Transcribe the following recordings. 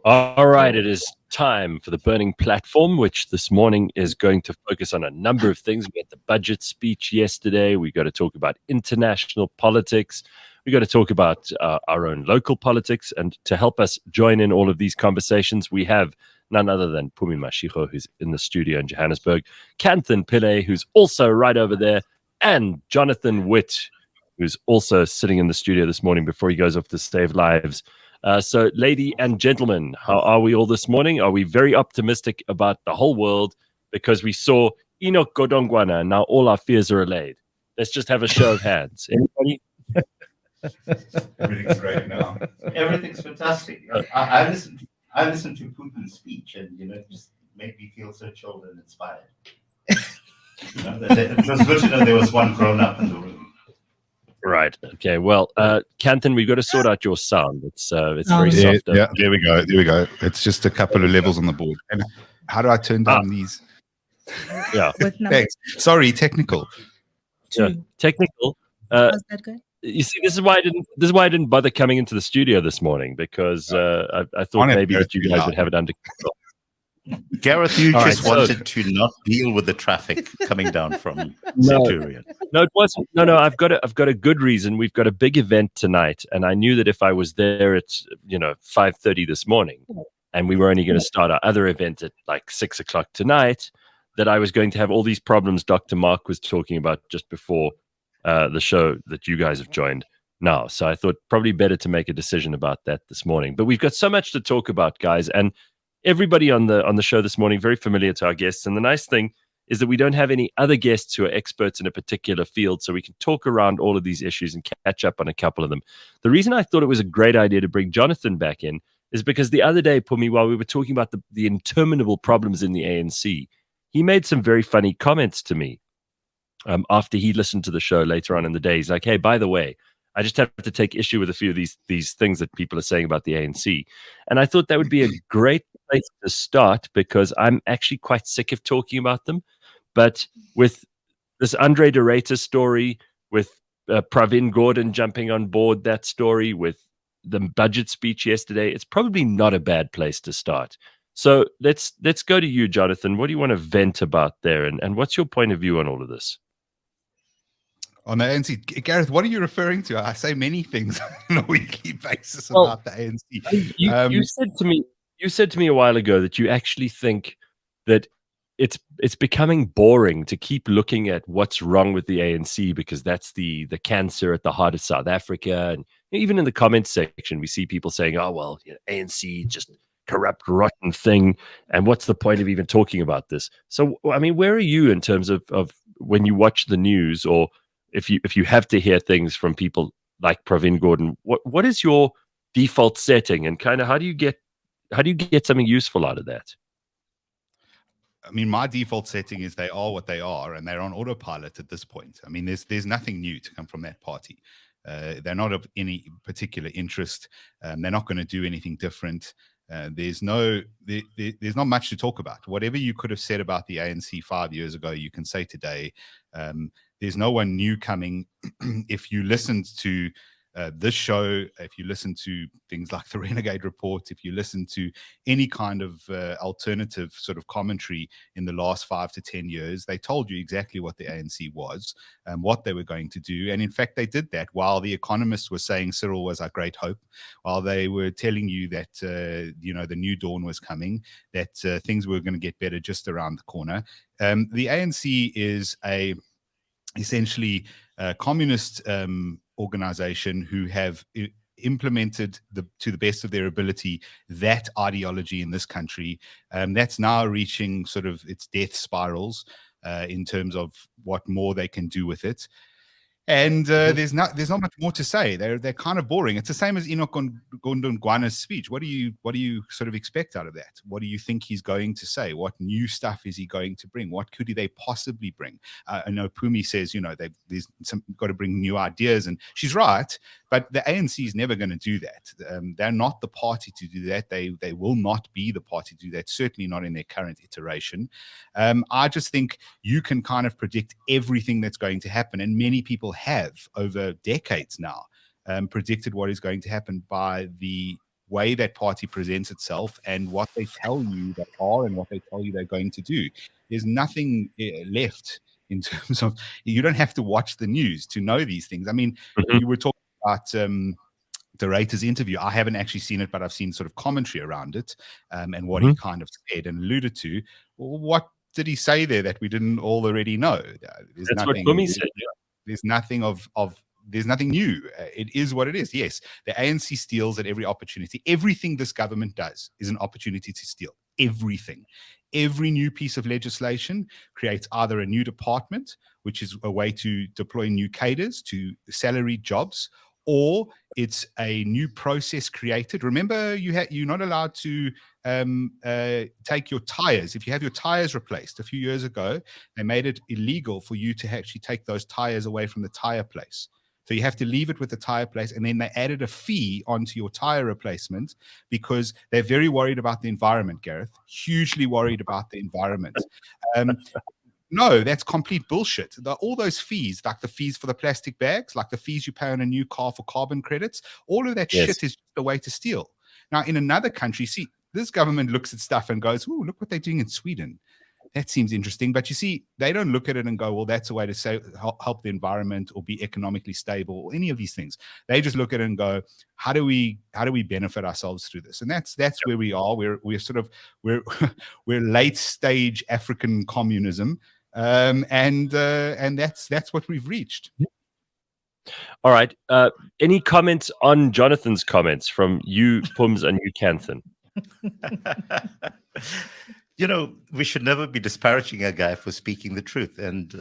All right, it is time for the burning platform, which this morning is going to focus on a number of things. We had the budget speech yesterday. We got to talk about international politics. We got to talk about our own local politics. And to help us join in all of these conversations, we have none other than Phumi Mashiko, who's in the studio in Johannesburg, Kanthan Pillay, who's also right over there, and Jonathan Witt, who's also sitting in the studio this morning before he goes off to save lives. So, lady and gentlemen, how are we all this morning? Are we very optimistic about the whole world because we saw Enoch Godongwana and now all our fears are allayed? Let's just have a show of hands. Anybody? Everything's great now. Everything's fantastic. I listened to Putin's speech, and it just made me feel so chilled and inspired. It was good to know there was one grown up in the room. Right. Okay. Well, Kanthan, we've got to sort out your sound. It's very soft. Yeah. There we go. It's just a couple of levels on the board. And how do I turn down these? Yeah. Thanks. Sorry, technical. Yeah. Technical. How's that going? You see, this is why I didn't bother coming into the studio this morning, because I thought maybe that you guys would have it under control. Gareth, you just wanted to not deal with the traffic coming down from Centurion. No, it wasn't. No, I've got a good reason. We've got a big event tonight, and I knew that if I was there at 5:30 this morning, and we were only going to start our other event at like 6 o'clock tonight, that I was going to have all these problems Dr. Mark was talking about just before the show that you guys have joined now. So I thought probably better to make a decision about that this morning. But we've got so much to talk about, guys, and everybody on the show this morning very familiar to our guests. And the nice thing is that we don't have any other guests who are experts in a particular field, so we can talk around all of these issues and catch up on a couple of them. The reason I thought it was a great idea to bring Jonathan back in is because the other day, Phumi, while we were talking about the interminable problems in the ANC, he made some very funny comments to me after he listened to the show later on in the day. He's like, hey, by the way, I just have to take issue with a few of these things that people are saying about the ANC. And I thought that would be a great place to start, because I'm actually quite sick of talking about them. But with this Andre de Ruyter story, with Pravin Gordhan jumping on board that story, with the budget speech yesterday, it's probably not a bad place to start. So let's go to you, Jonathan. What do you want to vent about there? And what's your point of view on all of this? On the ANC, Gareth, what are you referring to? I say many things on a weekly basis about the ANC. You said to me a while ago that you actually think that it's becoming boring to keep looking at what's wrong with the ANC, because that's the cancer at the heart of South Africa. And even in the comments section, we see people saying, "Oh well, ANC just corrupt, rotten thing, and what's the point of even talking about this?" So, I mean, where are you in terms of when you watch the news, or if you have to hear things from people like Pravin Gordhan, what is your default setting, and kind of how do you get something useful out of that? I mean, my default setting is they are what they are, and they're on autopilot at this point. I mean, there's nothing new to come from that party. They're not of any particular interest. They're not going to do anything different. There's not much to talk about. Whatever you could have said about the ANC 5 years ago, you can say today. There's no one new coming. If you listened to this show, if you listen to things like the Renegade Report, if you listen to any kind of alternative sort of commentary in the last 5 to 10 years, they told you exactly what the ANC was and what they were going to do. And in fact, they did that while the economists were saying Cyril was our great hope, while they were telling you that, the new dawn was coming, that things were going to get better just around the corner. The ANC is essentially a communist organization who have implemented to the best of their ability that ideology in this country. That's now reaching sort of its death spirals in terms of what more they can do with it. And there's not much more to say. They're kind of boring. It's the same as Enoch Godongwana's speech. What do you sort of expect out of that? What do you think he's going to say? What new stuff is he going to bring? What could they possibly bring? I know Phumi says they've got to bring new ideas, and she's right. But the ANC is never going to do that. They're not the party to do that. They will not be the party to do that. Certainly not in their current iteration. I just think you can kind of predict everything that's going to happen, and many people have over decades now predicted what is going to happen by the way that party presents itself and what they tell you they are and what they tell you they're going to do. There's nothing left in terms of, you don't have to watch the news to know these things. I mean, you were talking about the Reuters interview. I haven't actually seen it, but I've seen sort of commentary around it and what he kind of said and alluded to. What did he say there that we didn't all already know? There's That's nothing, what Phumi said. there's nothing there's nothing new. It is what it is. Yes, the ANC steals at every opportunity. Everything this government does is an opportunity to steal. Everything. Every new piece of legislation creates either a new department, which is a way to deploy new cadres to salaried jobs, or it's a new process created. Remember, you're not allowed to take your tires. If you have your tires replaced a few years ago, they made it illegal for you to actually take those tires away from the tire place. So you have to leave it with the tire place, and then they added a fee onto your tire replacement because they're very worried about the environment, Gareth. Hugely worried about the environment. No, that's complete bullshit. All those fees, like the fees for the plastic bags, like the fees you pay on a new car for carbon credits, all of that shit is just a way to steal. Now, in another country, see, this government looks at stuff and goes, "Ooh, look what they're doing in Sweden. That seems interesting." But you see, they don't look at it and go, "Well, that's a way to help the environment or be economically stable," or any of these things. They just look at it and go, "How do we benefit ourselves through this?" And that's where we are. We're sort of we're late stage African communism. And that's what we've reached. All right. Any comments on Jonathan's comments from you, Pums, and you, Kanthan? You know, we should never be disparaging a guy for speaking the truth. And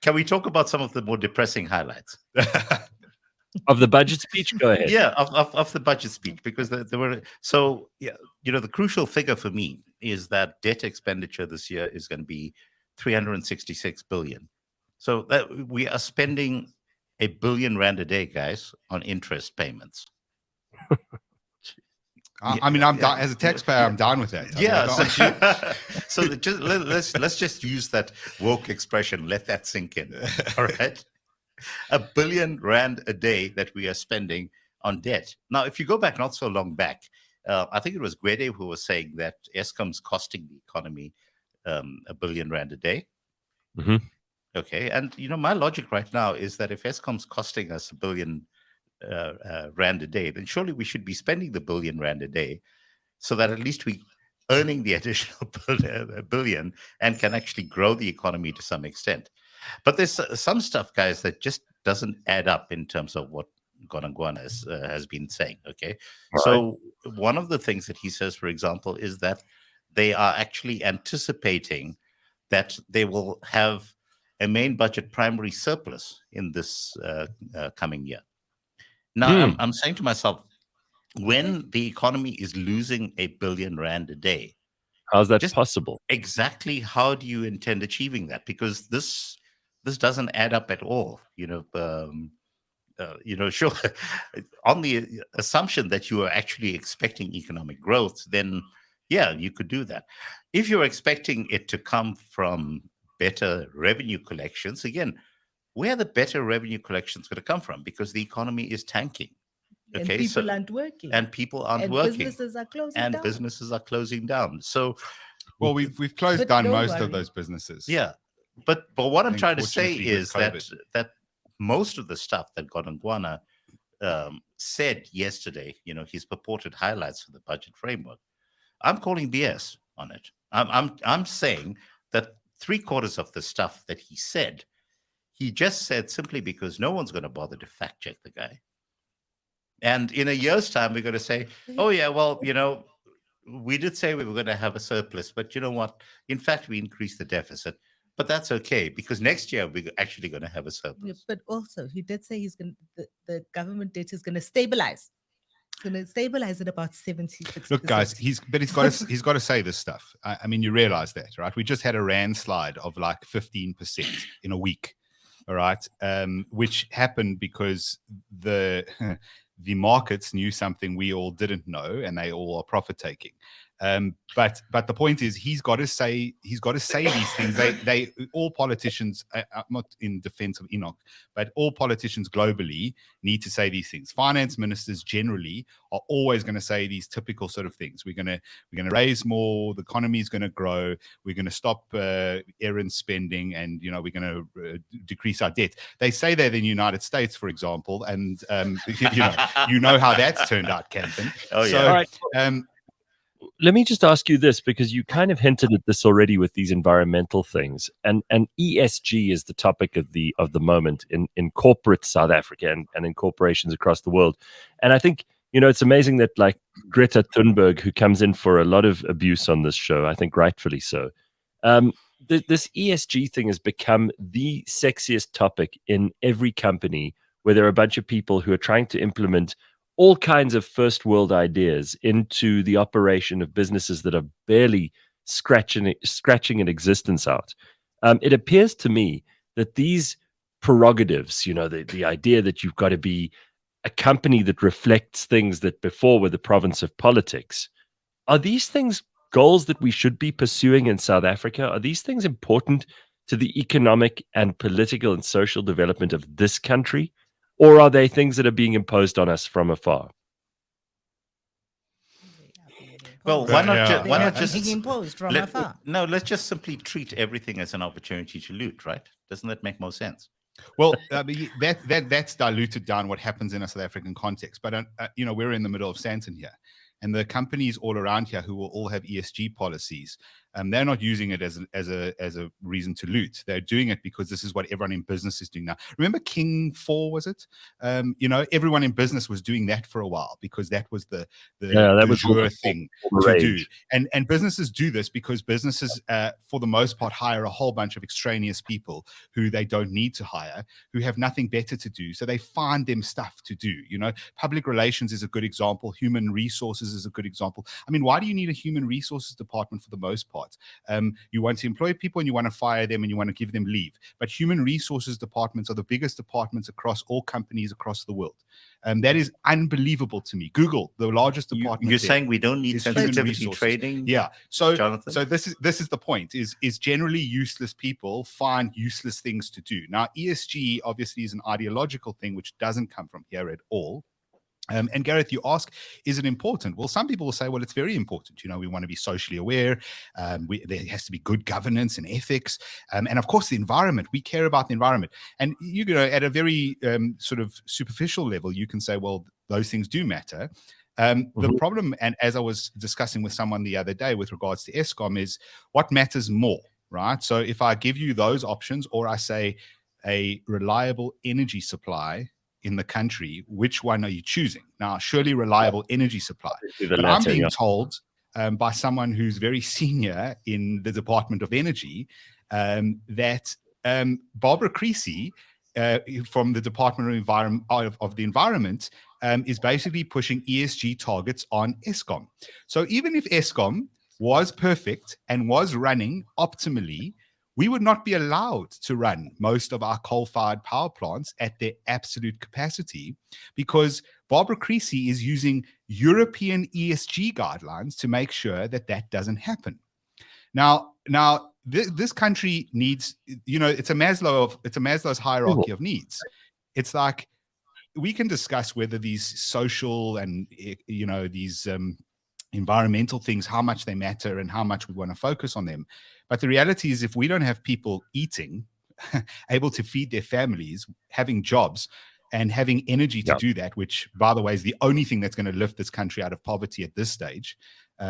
can we talk about some of the more depressing highlights of the budget speech? Go ahead. Yeah, of the budget speech, because there were the crucial figure for me is that debt expenditure this year is going to be 366 billion. So that we are spending R1 billion a day, guys, on interest payments. I mean, I'm as a taxpayer, I'm down with that. So let's just use that woke expression. Let that sink in. All right, R1 billion a day that we are spending on debt. Now, if you go back not so long back, I think it was Gwede who was saying that Eskom's costing the economy R1 billion a day. Mm-hmm. Okay, and my logic right now is that if Eskom's costing us R1 billion rand a day, then surely we should be spending the R1 billion a day, so that at least we earning the additional R1 billion and can actually grow the economy to some extent. But there's some stuff, guys, that just doesn't add up in terms of what Gonangwana has been saying. Okay, right. So one of the things that he says, for example, is that they are actually anticipating that they will have a main budget primary surplus in this coming year. Now, I'm saying to myself, when the economy is losing R1 billion a day, how's that possible? Exactly how do you intend achieving that? Because this doesn't add up at all. Sure, on the assumption that you are actually expecting economic growth, then yeah, you could do that. If you're expecting it to come from better revenue collections, again, where are the better revenue collections going to come from? Because the economy is tanking. Okay, and people aren't working. And people aren't working. Businesses are closing and down. businesses are closing down. So, well, we've closed down most of those businesses. Yeah, but what I'm trying to say is that most of the stuff that Gonangwana said yesterday, his purported highlights for the budget framework, I'm calling BS on it. I'm saying that 3/4 of the stuff that he said, he just said simply because no one's going to bother to fact check the guy. And in a year's time, we're going to say, oh, yeah, well, we did say we were going to have a surplus, but you know what? In fact, we increased the deficit. But that's okay, because next year we're actually going to have a surplus. Yeah, but also, he did say the government debt is going to stabilize. It's going to stabilize at about 76%. Look, guys, he's got to say this stuff. I mean, you realize that, right? We just had a rand slide of like 15% in a week, all right? Which happened because the markets knew something we all didn't know, and they all are profit taking. But the point is, he's got to say these things. They all politicians, not in defense of Enoch, but all politicians globally need to say these things. Finance ministers generally are always going to say these typical sort of things. We're going to raise more. The economy is going to grow. We're going to stop errand spending, and we're going to decrease our debt. They say that in the United States, for example, and you know how that's turned out, Kanthan. Oh yeah. So, All right. Let me just ask you this, because you kind of hinted at this already with these environmental things, and ESG is the topic of the moment in corporate South Africa and in corporations across the world. And I think it's amazing that like Greta Thunberg, who comes in for a lot of abuse on this show, I think rightfully so, this ESG thing has become the sexiest topic in every company, where there are a bunch of people who are trying to implement all kinds of first world ideas into the operation of businesses that are barely scratching an existence out. It appears to me that these prerogatives, the idea that you've got to be a company that reflects things that before were the province of politics, are these things goals that we should be pursuing in South Africa? Are these things important to the economic and political and social development of this country? Or are they things that are being imposed on us from afar? Well, why not being just imposed from afar? No, let's just simply treat everything as an opportunity to loot, right? Doesn't that make more sense? Well, that's diluted down what happens in a South African context. But we're in the middle of Sandton here, and the companies all around here who will all have ESG policies, they're not using it as a reason to loot. They're doing it because this is what everyone in business is doing now. Remember King 4, was it? Everyone in business was doing that for a while because that was the jour thing to do. And businesses do this because businesses, for the most part, hire a whole bunch of extraneous people who they don't need to hire, who have nothing better to do. So they find them stuff to do. Public relations is a good example. Human resources is a good example. I mean, why do you need a human resources department for the most part? You want to employ people and you want to fire them and you want to give them leave. But human resources departments are the biggest departments across all companies across the world. That is unbelievable to me. Google, the largest department. You're saying we don't need sensitivity trading? Yeah. So, Jonathan? So this is the point. Is generally useless people find useless things to do. Now, ESG obviously is an ideological thing which doesn't come from here at all. And Gareth, you ask, is it important? Well, some people will say, well, it's very important. We want to be socially aware. There has to be good governance and ethics. And of course, the environment. We care about the environment. And, at a very sort of superficial level, you can say, well, those things do matter. The problem, and as I was discussing with someone the other day with regards to Eskom, is what matters more, right? So if I give you those options, or I say a reliable energy supply in the country, which one are you choosing? Now, surely reliable energy supply. But I'm being told by someone who's very senior in the Department of Energy that Barbara Creasy from the Department of the Environment is basically pushing ESG targets on Eskom. So even if Eskom was perfect and was running optimally, we would not be allowed to run most of our coal-fired power plants at their absolute capacity because Barbara Creasy is using European ESG guidelines to make sure that doesn't happen. Now, this country needs, it's a Maslow's hierarchy of needs. It's like we can discuss whether these social and these environmental things, how much they matter and how much we want to focus on them. But the reality is, if we don't have people eating, able to feed their families, having jobs, and having energy to do that, which, by the way, is the only thing that's going to lift this country out of poverty at this stage,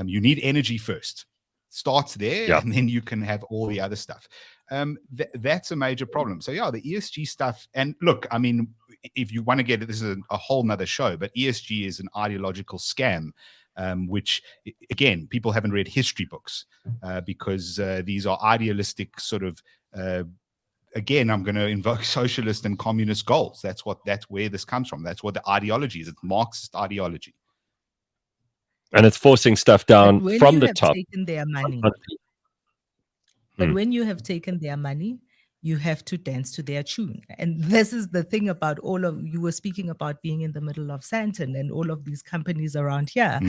you need energy first. Starts there, and then you can have all the other stuff. That's a major problem. So, the ESG stuff, and look, I mean, if you want to get it, this is a whole nother show, but ESG is an ideological scam. Which, again, people haven't read history books because these are idealistic sort of, again, I'm going to invoke socialist and communist goals. That's where this comes from. That's what the ideology is. It's Marxist ideology. And it's forcing stuff down from the top. Taken their money, but when you have taken their money, you have to dance to their tune. And this is the thing about you were speaking about being in the middle of Santon and all of these companies around here.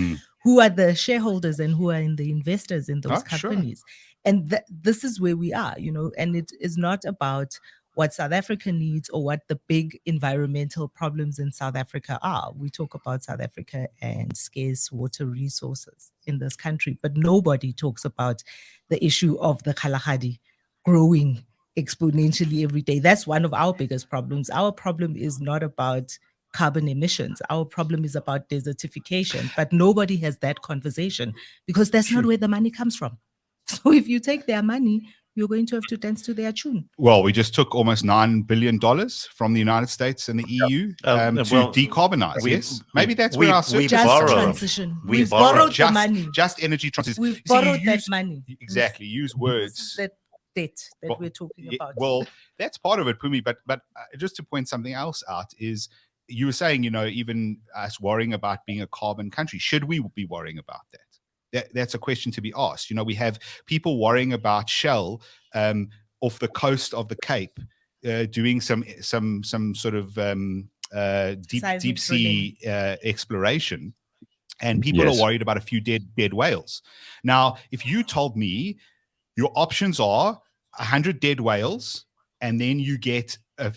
Who are the shareholders and who are in the investors in those companies? Sure. And this is where we are, and it is not about what South Africa needs or what the big environmental problems in South Africa are. We talk about South Africa and scarce water resources in this country, but nobody talks about the issue of the Kalahari growing exponentially every day. That's one of our biggest problems. Our problem is not about carbon emissions. Our problem is about desertification, but nobody has that conversation because that's not where the money comes from. So if you take their money, you're going to have to dance to their tune. Well, we just took almost $9 billion from the United States and the EU to decarbonize. Yes, maybe that's where our transition. We've borrowed the money. Just energy transition. We've borrowed that money. Exactly. Use words. That debt that we're talking about. Well, that's part of it, Phumi. But just to point something else out is you were saying, even us worrying about being a carbon country. Should we be worrying about that? That's a question to be asked. We have people worrying about Shell off the coast of the Cape doing some sort of deep sea exploration, and people are worried about a few dead whales. Now, if you told me your options are 100 dead whales, and then you get a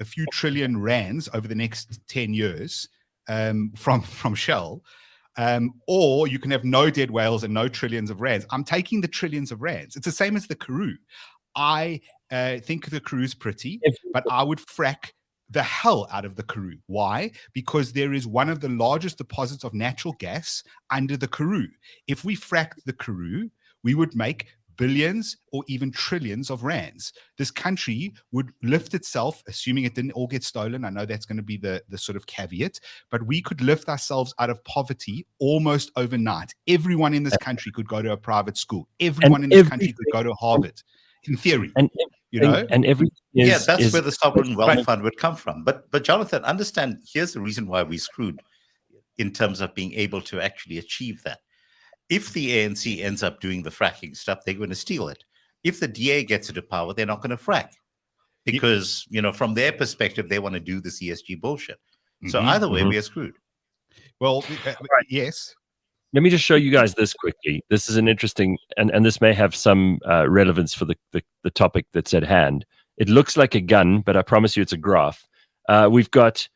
few trillion rands over the next 10 years from Shell. Or you can have no dead whales and no trillions of rands. I'm taking the trillions of rands. It's the same as the Karoo. I think the Karoo's pretty, but I would frack the hell out of the Karoo. Why? Because there is one of the largest deposits of natural gas under the Karoo. If we fracked the Karoo, we would make billions or even trillions of rands. This country would lift itself, assuming it didn't all get stolen. I know that's going to be the sort of caveat, but we could lift ourselves out of poverty almost overnight. Everyone in this country could go to a private school. Everyone in this country could go to Harvard, in theory. And everything that's where the sovereign wealth fund would come from. But Jonathan, understand, here's the reason why we screwed in terms of being able to actually achieve that. If the ANC ends up doing the fracking stuff, they're going to steal it. If the DA gets into power, they're not going to frack because, from their perspective, they want to do this ESG bullshit. So either way, we are screwed. Well, yes. Let me just show you guys this quickly. This is an interesting, and this may have some relevance for the topic that's at hand. It looks like a gun, but I promise you it's a graph. We've got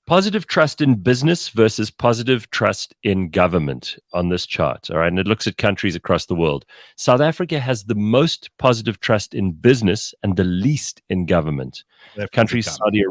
positive trust in business versus positive trust in government on this chart. All right. And it looks at countries across the world. South Africa has the most positive trust in business and the least in government. Saudi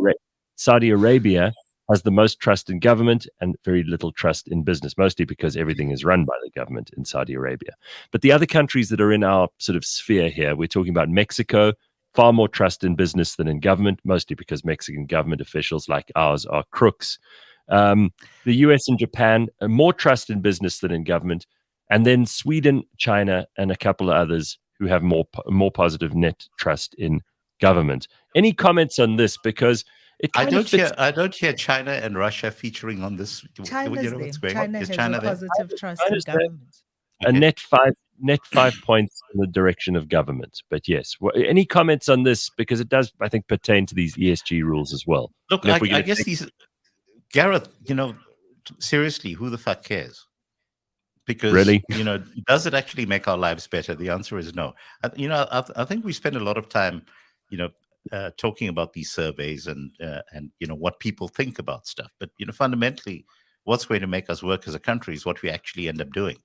Arabia has the most trust in government and very little trust in business, mostly because everything is run by the government in Saudi Arabia. But the other countries that are in our sort of sphere here, we're talking about Mexico, far more trust in business than in government, mostly because Mexican government officials like ours are crooks. The US and Japan, more trust in business than in government. And then Sweden, China, and a couple of others who have more positive net trust in government. Any comments on this? Because I don't hear China and Russia featuring on this. China's what's going China on? has China a positive trust in China's government. A net 5 points in the direction of government. But yes, any comments on this? Because it does, I think, pertain to these ESG rules as well. Look, I guess these, Gareth, seriously, who the fuck cares? Because, really? Does it actually make our lives better? The answer is no. I think we spend a lot of time, talking about these surveys and what people think about stuff. But, fundamentally, what's going to make us work as a country is what we actually end up doing.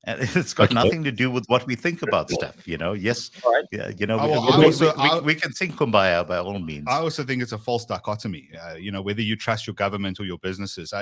And it's got nothing to do with what we think about stuff, Yes, right. We can think kumbaya by all means. I also think it's a false dichotomy. Whether you trust your government or your businesses.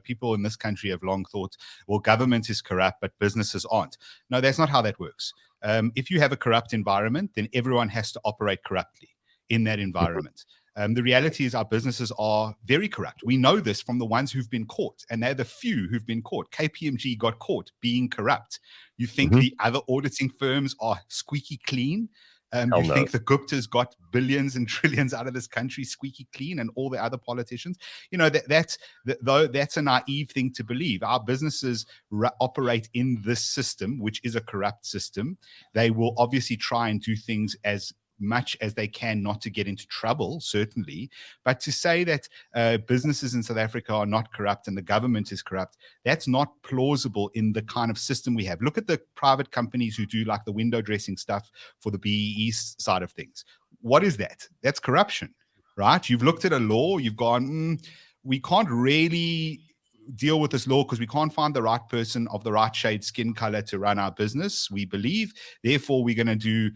People in this country have long thought, well, government is corrupt, but businesses aren't. No, that's not how that works. If you have a corrupt environment, then everyone has to operate corruptly in that environment. The reality is our businesses are very corrupt. We know this from the ones who've been caught, and they're the few who've been caught. KPMG got caught being corrupt. You think the other auditing firms are squeaky clean? Think the Guptas got billions and trillions out of this country squeaky clean, and all the other politicians? That's a naive thing to believe. Our businesses operate in this system, which is a corrupt system. They will obviously try and do things as much as they can not to get into trouble, certainly. But to say that businesses in South Africa are not corrupt and the government is corrupt, that's not plausible in the kind of system we have. Look at the private companies who do like the window dressing stuff for the BEE side of things. What is that? That's corruption, right? You've looked at a law, you've gone, we can't really deal with this law because we can't find the right person of the right shade skin color to run our business, we believe. Therefore, we're going to do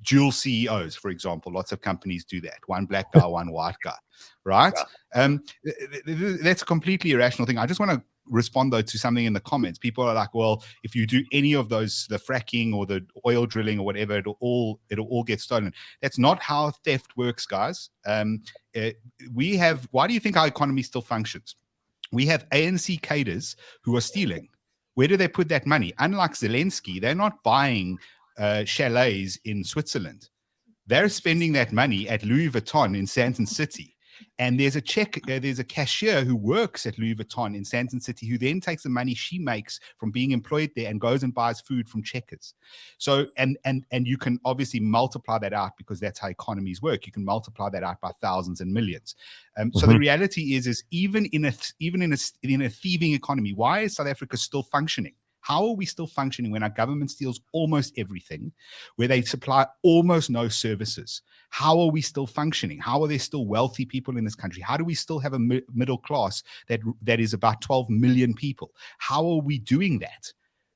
dual CEOs, for example. Lots of companies do that. One black guy, one white guy, right? Yeah. That's a completely irrational thing. I just want to respond, though, to something in the comments. People are like, well, if you do any of those, the fracking or the oil drilling or whatever, it'll all get stolen. That's not how theft works, guys. Why do you think our economy still functions? We have ANC cadres who are stealing. Where do they put that money? Unlike Zelensky, they're not buying chalets in Switzerland. They're spending that money at Louis Vuitton in Sandton City. And there's a cashier who works at Louis Vuitton in Sandton City who then takes the money she makes from being employed there and goes and buys food from Checkers. So, and you can obviously multiply that out because that's how economies work. You can multiply that out by thousands and millions. So the reality is even in a thieving economy, why is South Africa still functioning? How are we still functioning when our government steals almost everything, where they supply almost no services? How are we still functioning? How are there still wealthy people in this country? How do we still have a middle class that is about 12 million people? How are we doing that?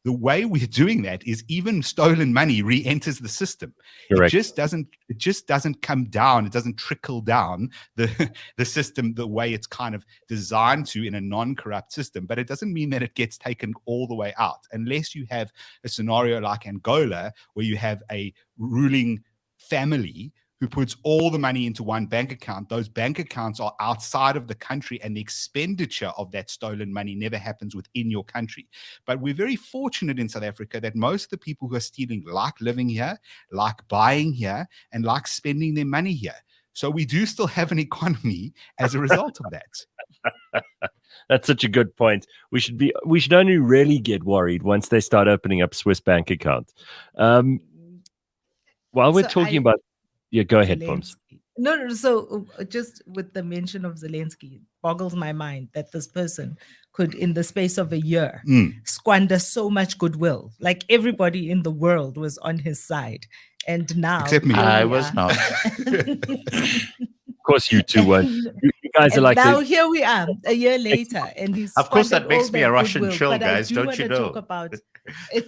The way we're doing that is even stolen money re-enters the system. Correct. It just doesn't come down. It doesn't trickle down the system the way it's kind of designed to in a non-corrupt system. But it doesn't mean that it gets taken all the way out, unless you have a scenario like Angola, where you have a ruling family who puts all the money into one bank account. Those bank accounts are outside of the country, and the expenditure of that stolen money never happens within your country. But we're very fortunate in South Africa that most of the people who are stealing like living here, like buying here, and like spending their money here. So we do still have an economy as a result of that. That's such a good point. We should only really get worried once they start opening up Swiss bank accounts. While we're talking about... Yeah, go ahead, Phums. No. So just with the mention of Zelensky, it boggles my mind that this person could, in the space of a year, squander so much goodwill. Like everybody in the world was on his side. And now... Except me. I was not. Of course you two weren't. You guys are like... Now here we are, a year later. And he's... Of course, that makes me a Russian goodwill, chill, guys. Don't you know? Talk about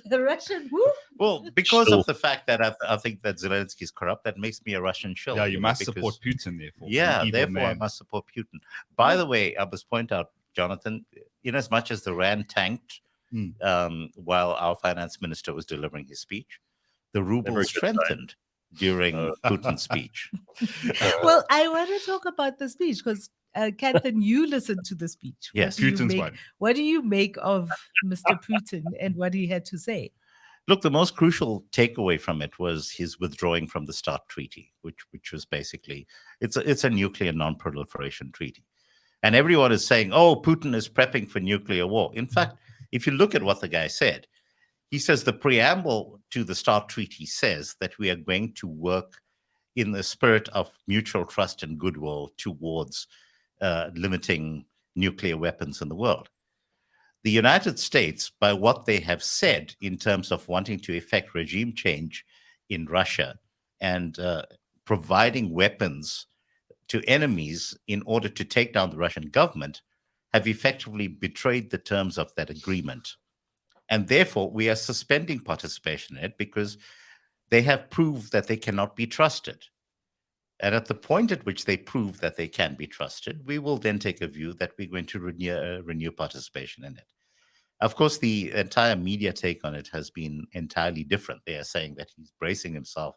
the Russian... Who? Well, because of the fact that I think that Zelensky is corrupt, that makes me a Russian shill. Yeah, you must support Putin, therefore. Yeah, therefore I must support Putin. By the way, I must point out, Jonathan, in as much as the Rand tanked while our finance minister was delivering his speech, the ruble strengthened during Putin's speech. Well, I want to talk about the speech because Kanthan, you listened to the speech. Yes, Putin's one. What do you make of Mr. Putin and what he had to say? Look, the most crucial takeaway from it was his withdrawing from the START treaty, which was basically, it's a nuclear non-proliferation treaty. And everyone is saying, oh, Putin is prepping for nuclear war. In fact, if you look at what the guy said, he says the preamble to the START treaty says that we are going to work in the spirit of mutual trust and goodwill towards limiting nuclear weapons in the world. The United States, by what they have said in terms of wanting to effect regime change in Russia and providing weapons to enemies in order to take down the Russian government, have effectively betrayed the terms of that agreement. And therefore, we are suspending participation in it because they have proved that they cannot be trusted. And at the point at which they prove that they can be trusted, we will then take a view that we're going to renew participation in it. Of course, the entire media take on it has been entirely different. They are saying that he's bracing himself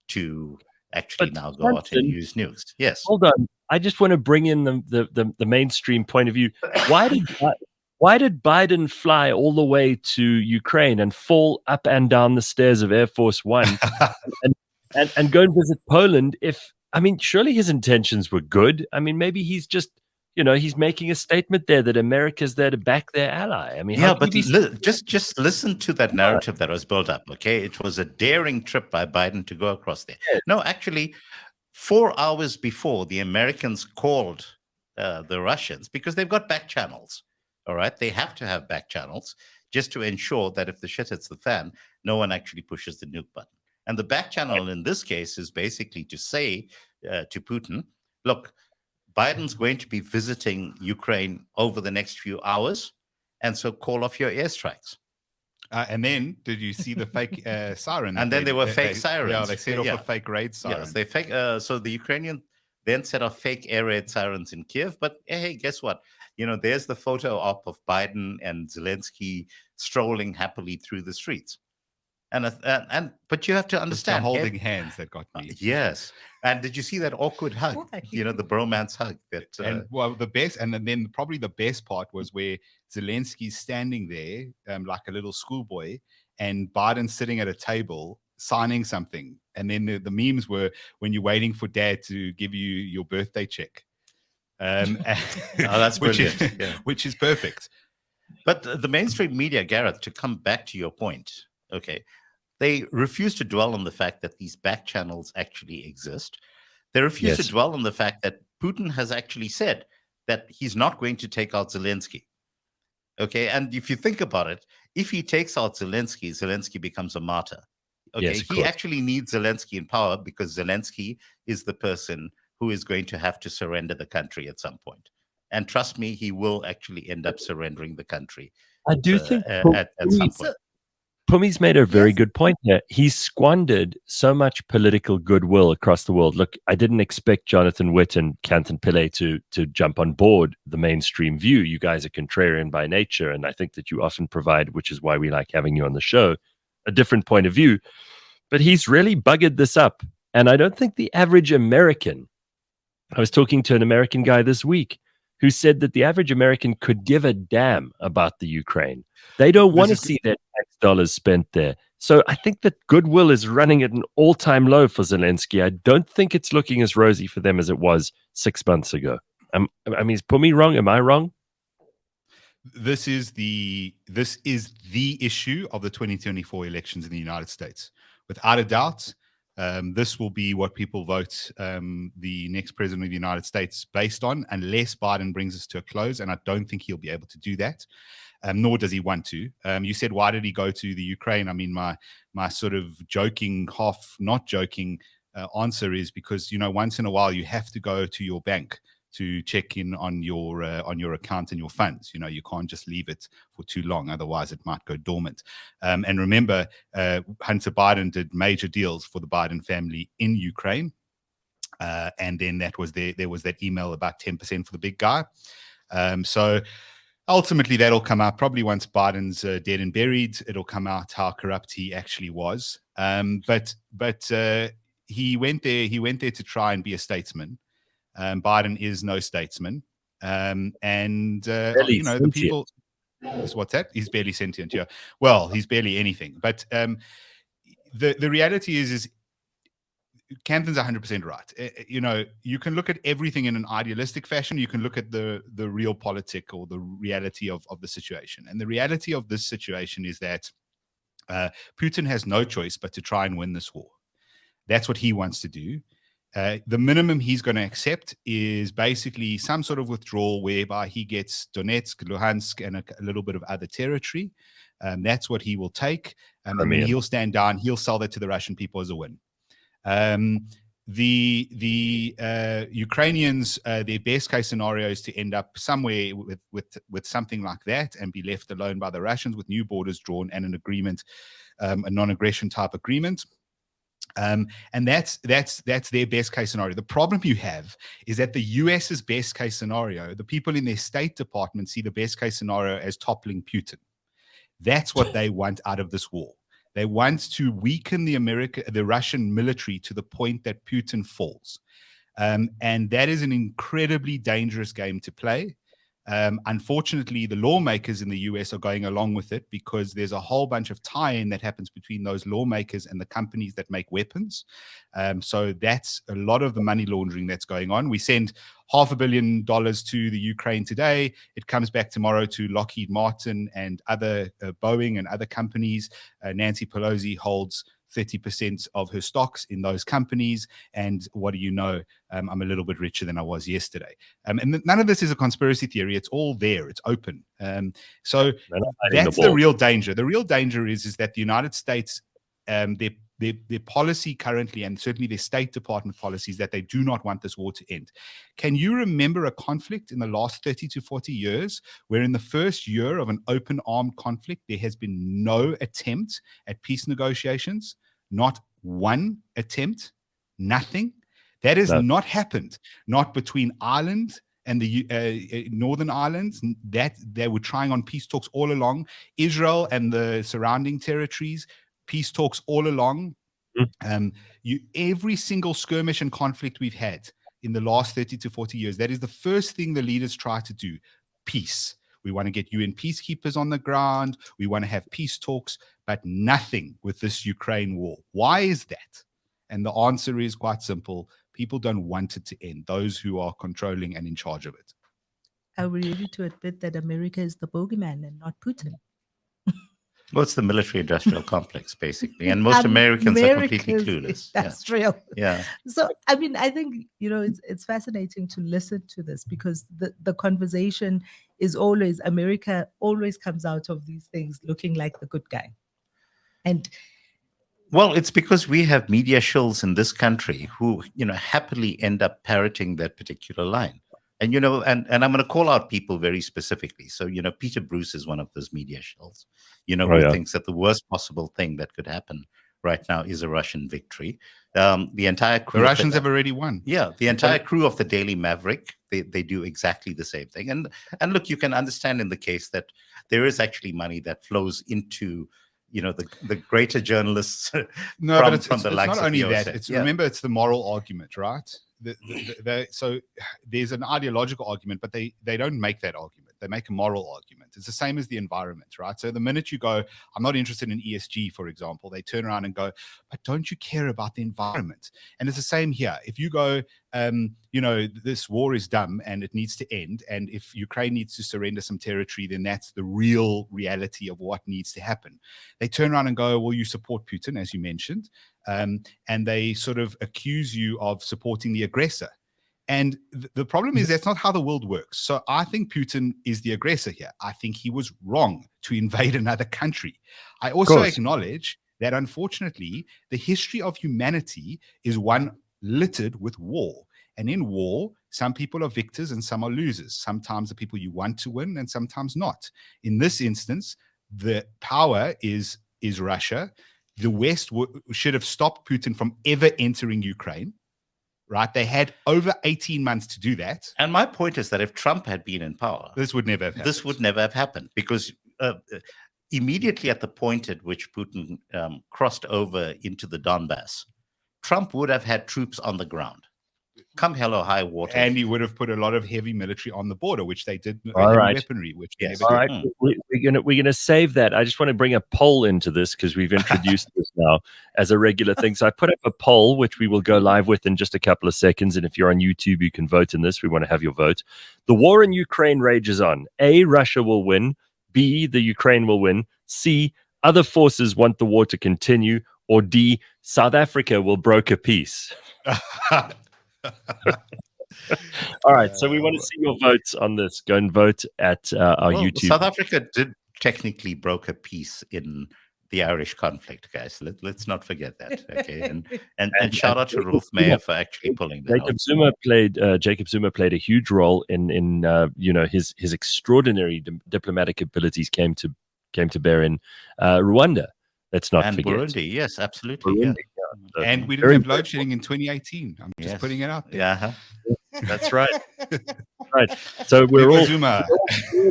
to actually now go out and use nukes. Yes. Hold on. I just want to bring in the mainstream point of view. Why did Biden fly all the way to Ukraine and fall up and down the stairs of Air Force One and go and visit Poland? Surely his intentions were good. Maybe he's just he's making a statement there that America's there to back their ally. I mean, yeah, how can but you be just listen to that narrative that was built up. Okay, it was a daring trip by Biden to go across there. No, actually, 4 hours before, the Americans called the Russians because they've got back channels. All right, they have to have back channels just to ensure that if the shit hits the fan, no one actually pushes the nuke button. And the back channel in this case is basically to say to Putin, look, Biden's going to be visiting Ukraine over the next few hours, and so call off your airstrikes. And then, did you see the fake siren? And then there were fake sirens. Yeah, they set off a fake raid siren. Yes, they fake. So the Ukrainian then set off fake air raid sirens in Kiev. But hey, guess what? There's the photo op of Biden and Zelensky strolling happily through the streets. But you have to understand, holding hands that got me. Yes. And did you see that awkward hug? The bromance hug. And then probably the best part was where Zelensky's standing there, like a little schoolboy, and Biden's sitting at a table signing something. And then the memes were when you're waiting for dad to give you your birthday check. That's brilliant. Which is perfect. But the mainstream media, Gareth, to come back to your point, okay, they refuse to dwell on the fact that these back channels actually exist. They refuse to dwell on the fact that Putin has actually said that he's not going to take out Zelensky. Okay, and if you think about it, if he takes out Zelensky, Zelensky becomes a martyr. Okay, he actually needs Zelensky in power because Zelensky is the person who is going to have to surrender the country at some point. And trust me, he will actually end up surrendering the country. I do think at some point. Pumi's made a very good point here. He's squandered so much political goodwill across the world. Look, I didn't expect Jonathan Witt and Kanthan Pillay to jump on board the mainstream view. You guys are contrarian by nature, and I think that you often provide, which is why we like having you on the show, a different point of view. But he's really buggered this up. And I don't think the average American, I was talking to an American guy this week who said that the average American could give a damn about the Ukraine. They don't want to see their tax dollars spent there. So I think that goodwill is running at an all-time low for Zelensky. I don't think it's looking as rosy for them as it was 6 months ago. I mean, is Phumi wrong? Am I wrong? This is the issue of the 2024 elections in the United States. Without a doubt, this will be what people vote the next president of the United States based on, unless Biden brings us to a close. And I don't think he'll be able to do that, nor does he want to. You said, why did he go to the Ukraine? I mean, my sort of joking, half not joking answer is because, once in a while you have to go to your bank to check in on your account and your funds. You can't just leave it for too long, otherwise it might go dormant. And remember, Hunter Biden did major deals for the Biden family in Ukraine, and then there was that email about 10% for the big guy. So ultimately, that'll come out probably once Biden's dead and buried. It'll come out how corrupt he actually was. But he went there. He went there to try and be a statesman. Biden is no statesman, the people. What's that? He's barely sentient. Yeah. Well, he's barely anything. But the reality is Kanthan's 100% right. You can look at everything in an idealistic fashion. You can look at the real politic or the reality of the situation. And the reality of this situation is that Putin has no choice but to try and win this war. That's what he wants to do. The minimum he's going to accept is basically some sort of withdrawal whereby he gets Donetsk, Luhansk, and a little bit of other territory. That's what he will take. And then he'll stand down. He'll sell that to the Russian people as a win. The Ukrainians, their best case scenario is to end up somewhere with something like that and be left alone by the Russians with new borders drawn and an agreement, a non-aggression type agreement. And that's their best case scenario. The problem you have is that the US's best case scenario, the people in their State Department see the best case scenario as toppling Putin. That's what they want out of this war. They want to weaken the Russian military to the point that Putin falls. And that is an incredibly dangerous game to play. Unfortunately, the lawmakers in the US are going along with it because there's a whole bunch of tie-in that happens between those lawmakers and the companies that make weapons. So that's a lot of the money laundering that's going on. We send $500 million to the Ukraine today. It comes back tomorrow to Lockheed Martin and other Boeing and other companies. Nancy Pelosi holds 30% of her stocks in those companies. And what do you know? I'm a little bit richer than I was yesterday. And none of this is a conspiracy theory. It's all there. It's open. So that's the real danger. The real danger is that the United States, their policy currently, and certainly their State Department policy, is that they do not want this war to end. Can you remember a conflict in the last 30 to 40 years where in the first year of an open armed conflict, there has been no attempt at peace negotiations? Not one attempt, nothing. That has not happened. Not between Ireland and the Northern Ireland, that they were trying on peace talks all along. Israel and the surrounding territories, peace talks all along. Every single skirmish and conflict we've had in the last 30 to 40 years, that is the first thing the leaders try to do: peace. We want to get UN peacekeepers on the ground. We want to have peace talks, but nothing with this Ukraine war. Why is that? And the answer is quite simple. People don't want it to end, those who are controlling and in charge of it. Are we ready to admit that America is the bogeyman and not Putin? Well, it's the military-industrial complex, basically, and most Americans are completely clueless. Industrial. Yeah. So, I mean, I think, it's fascinating to listen to this because the conversation is always, America always comes out of these things looking like the good guy. And well, it's because we have media shills in this country who, happily end up parroting that particular line. And, and I'm going to call out people very specifically. So, Peter Bruce is one of those media shills, who thinks that the worst possible thing that could happen right now is a Russian victory. The entire crew. The Russians have already won. Yeah. The entire crew of the Daily Maverick, they do exactly the same thing. And look, you can understand in the case that there is actually money that flows into the greater journalists. No, but it's not only that. Remember, it's the moral argument, right? So there's an ideological argument, but they don't make that argument. They make a moral argument. It's the same as the environment, right? So the minute you go, I'm not interested in ESG, for example, they turn around and go, but don't you care about the environment? And it's the same here. If you go, this war is dumb and it needs to end, and if Ukraine needs to surrender some territory, then that's the real reality of what needs to happen. They turn around and go, well, you support Putin, as you mentioned, and they sort of accuse you of supporting the aggressor. And the problem is that's not how the world works. So I think Putin is the aggressor here. I think he was wrong to invade another country. I also acknowledge that, unfortunately, the history of humanity is one littered with war. And in war, some people are victors and some are losers. Sometimes the people you want to win and sometimes not. In this instance, the power is Russia. The West should have stopped Putin from ever entering Ukraine. Right? They had over 18 months to do that. And my point is that if Trump had been in power, this would never have happened. Because immediately at the point at which Putin crossed over into the Donbass, Trump would have had troops on the ground. Come hell or high water. And he would have put a lot of heavy military on the border, which they did. Weaponry, which yes. All right, we're gonna save that. I just want to bring a poll into this because we've introduced this now as a regular thing. So I put up a poll, which we will go live with in just a couple of seconds. And if you're on YouTube, you can vote in this. We want to have your vote. The war in Ukraine rages on. A, Russia will win. B, the Ukraine will win. C, other forces want the war to continue. Or D, South Africa will broker peace. All right, so we want to see your votes on this. Go and vote at our YouTube. South Africa did technically broker peace in the Irish conflict, guys. Let's not forget that. Okay, and shout out to Rolf Meyer for actually pulling that out. Jacob Zuma played a huge role in his extraordinary diplomatic abilities came to bear in Rwanda. Let's not forget. Burundi, yes, absolutely. Burundi, yeah. And we didn't have load shedding in 2018. I'm just putting it out there. Yeah, that's right. Right. So we're all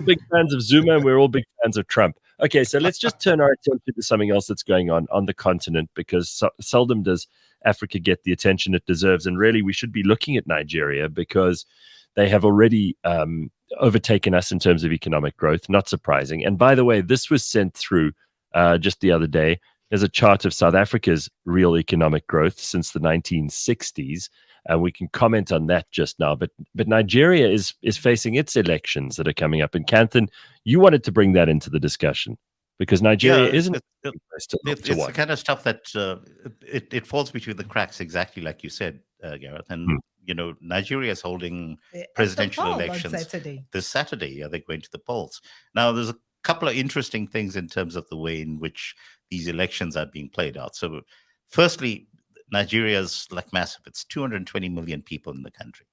big fans of Zuma, and we're all big fans of Trump. Okay, so let's just turn our attention to something else that's going on the continent, because seldom does Africa get the attention it deserves. And really, we should be looking at Nigeria because they have already overtaken us in terms of economic growth. Not surprising. And by the way, this was sent through just the other day. There's a chart of South Africa's real economic growth since the 1960s. We can comment on that just now. But Nigeria is facing its elections that are coming up. And Kanthan, you wanted to bring that into the discussion because Nigeria isn't it's the kind of stuff that it falls between the cracks, exactly like you said, Gareth. And Nigeria is holding presidential elections this Saturday. Yeah, they're going to the polls. Now, there's a couple of interesting things in terms of the way in which these elections are being played out. So, firstly, Nigeria's like massive. It's 220 million people in the country.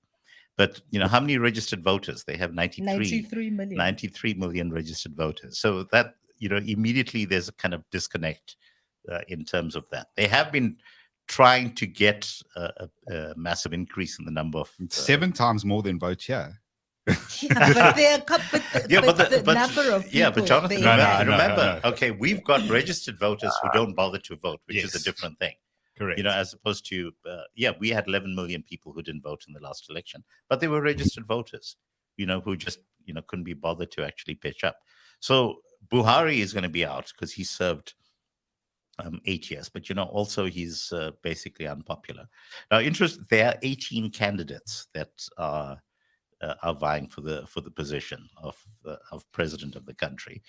But, how many registered voters? They have 93 million. 93 million registered voters. So that, immediately there's a kind of disconnect in terms of that. They have been trying to get a massive increase in the number of 7 times more than votes here. But the number of people. Yeah, but Jonathan, remember, no. Okay, we've got registered voters who don't bother to vote, which is a different thing. Correct. As opposed to, we had 11 million people who didn't vote in the last election, but they were registered voters, who just, couldn't be bothered to actually pitch up. So Buhari is going to be out because he served 8 years, but also he's basically unpopular. Now, there are 18 candidates that are vying for the position of president of the country.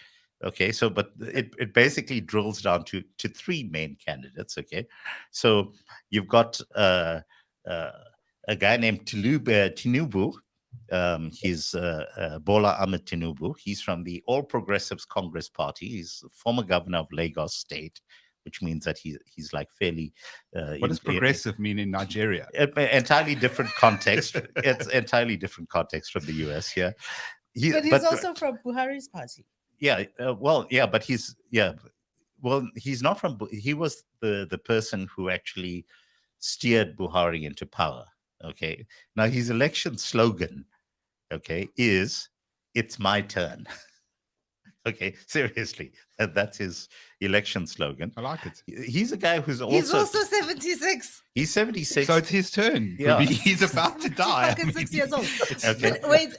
Okay, so but it basically drills down to 3 main candidates. Okay, so you've got a guy named Tinubu. He's Bola Ahmed Tinubu. He's from the All Progressives Congress Party. He's former governor of Lagos State, which means that he's like fairly. What does progressive mean in Nigeria? Entirely different context. It's entirely different context from the US here. But he's also from Buhari's party. Yeah, but he's not from. He was the person who actually steered Buhari into power. Okay, now his election slogan, is "It's my turn." Okay, seriously, that's his election slogan. I like it. He's a guy who's also 76. He's 76. So it's his turn. Yeah. He's about to die. 6 years old. Okay. Wait,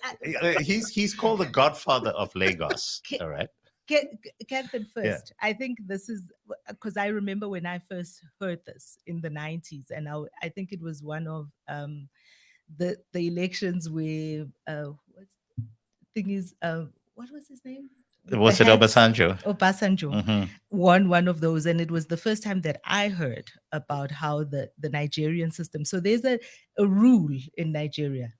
he's called the Godfather of Lagos. All right. Kanthan first. Yeah. I think this is because I remember when I first heard this in the 90s, and I think it was one of the elections where what was his name? Was it Obasanjo? Obasanjo won one of those, and it was the first time that I heard about how the Nigerian system. So there's a rule in Nigeria,